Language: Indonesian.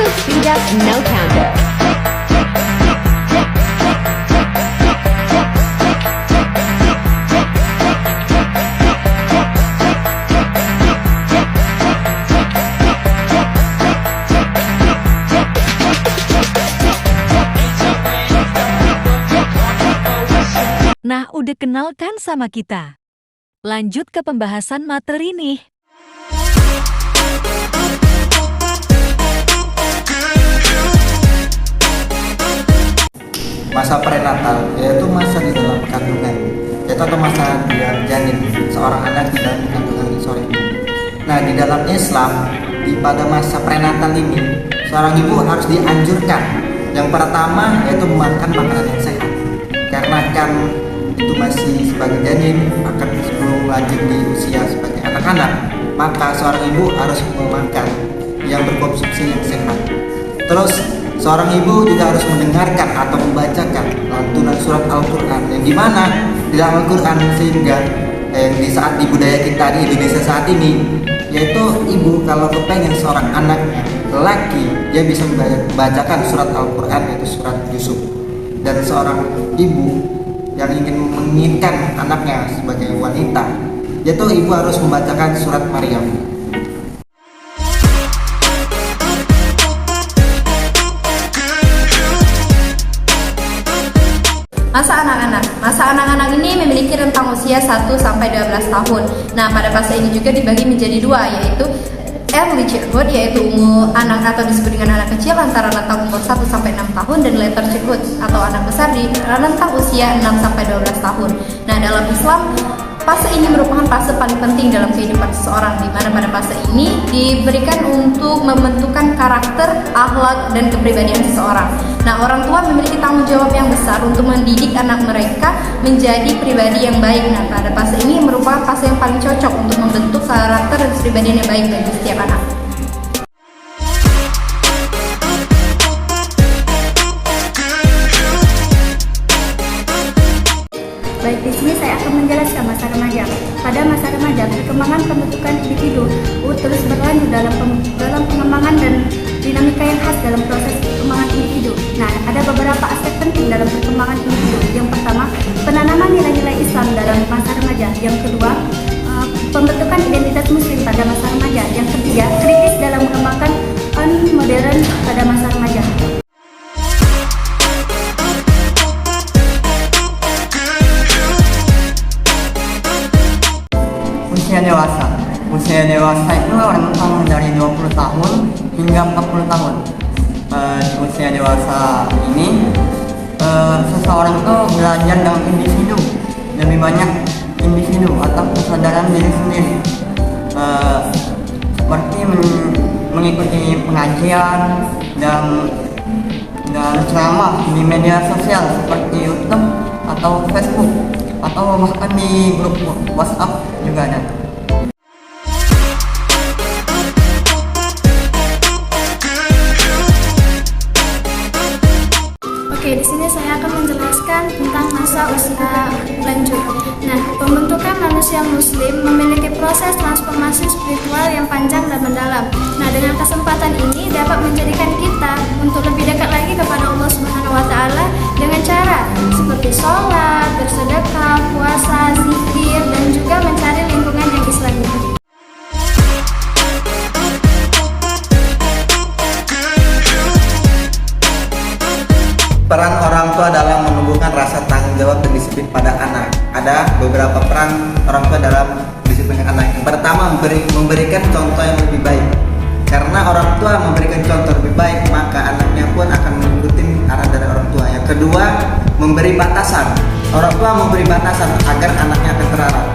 So speed up, no counter. Nah, udah kenal kan sama kita? Lanjut ke pembahasan materi nih. Masa prenatal yaitu masa di dalam kandungan, yaitu atau masa dia janin seorang anak di dalam kandungan seorang ibu. Nah, di dalam Islam pada masa prenatal ini seorang ibu harus dianjurkan yang pertama yaitu makan makanan yang sehat, karena kan itu masih sebagai janin, akan sebelum lanjut di usia sebagai anak-anak, maka seorang ibu harus memakan yang berkonsumsi yang sehat. Terus seorang ibu juga harus mendengarkan atau membacakan lantunan surat Al-Quran, yang dimana di dalam Al-Quran sehingga di saat di budaya kita di Indonesia saat ini, yaitu ibu kalau kepengen seorang anaknya lelaki, dia bisa membacakan surat Al-Quran, yaitu surat Yusuf. Dan seorang ibu yang ingin menginginkan anaknya sebagai wanita, yaitu ibu harus membacakan surat Maryam. Masa anak-anak ini memiliki rentang usia 1-12 tahun. Nah, pada fase ini juga dibagi menjadi dua, yaitu early childhood, yaitu umur anak atau disebut dengan anak kecil antara rentang umur 1-6 tahun, dan later childhood atau anak besar di rentang usia 6-12 tahun. Nah, dalam Islam, fase ini merupakan fase paling penting dalam kehidupan seseorang, di mana pada fase ini diberikan untuk membentukkan karakter, akhlak, dan kepribadian seseorang. Nah, orang tua memiliki tanggung jawab yang besar untuk mendidik anak mereka menjadi pribadi yang baik. Nah, pada fase ini merupakan fase yang paling cocok untuk membentuk karakter dan kepribadian yang baik bagi setiap anak. Baik, di sini saya akan menjelaskan masa remaja. Pada masa remaja, perkembangan pembentukan individu terus berlanjut dalam pengembangan dan dinamika yang khas dalam proses perkembangan individu. Nah, ada beberapa aspek penting dalam perkembangan individu. Yang pertama, penanaman nilai-nilai Islam dalam masa remaja. Yang kedua, pembentukan identitas Muslim pada masa remaja. Yang ketiga, kritis dalam mengembangkan modern pada masa remaja. Usia dewasa itu rentang dari 20 tahun hingga 40 tahun. Di usia dewasa ini seseorang itu belajar dalam individu, lebih banyak individu atau kesadaran diri sendiri, seperti mengikuti pengajian dan ceramah di media sosial seperti YouTube atau Facebook, atau bahkan di grup WhatsApp juga ada. Oke, di sini saya akan menjelaskan tentang masa usia lanjut. Nah, pembentukan manusia Muslim memiliki proses transformasi spiritual yang panjang dan mendalam. Nah, dengan kesempatan ini dapat menjadikan kita untuk lebih dekat lagi kepada Allah Subhanahu wa Ta'ala dengan cara seperti sholat, bersedekah, puasa, zikir, dan juga mencari lingkungan yang Islami. Peran orang tua dalam menumbuhkan rasa tanggung jawab dan disiplin pada anak. Ada beberapa peran orang tua dalam disiplin anak. Yang pertama, memberikan contoh yang lebih baik. Karena orang tua memberikan contoh lebih baik, maka anaknya pun akan mengikuti arah dari orang tua. Yang kedua, memberi batasan. Orang tua memberi batasan agar anaknya akan terarah.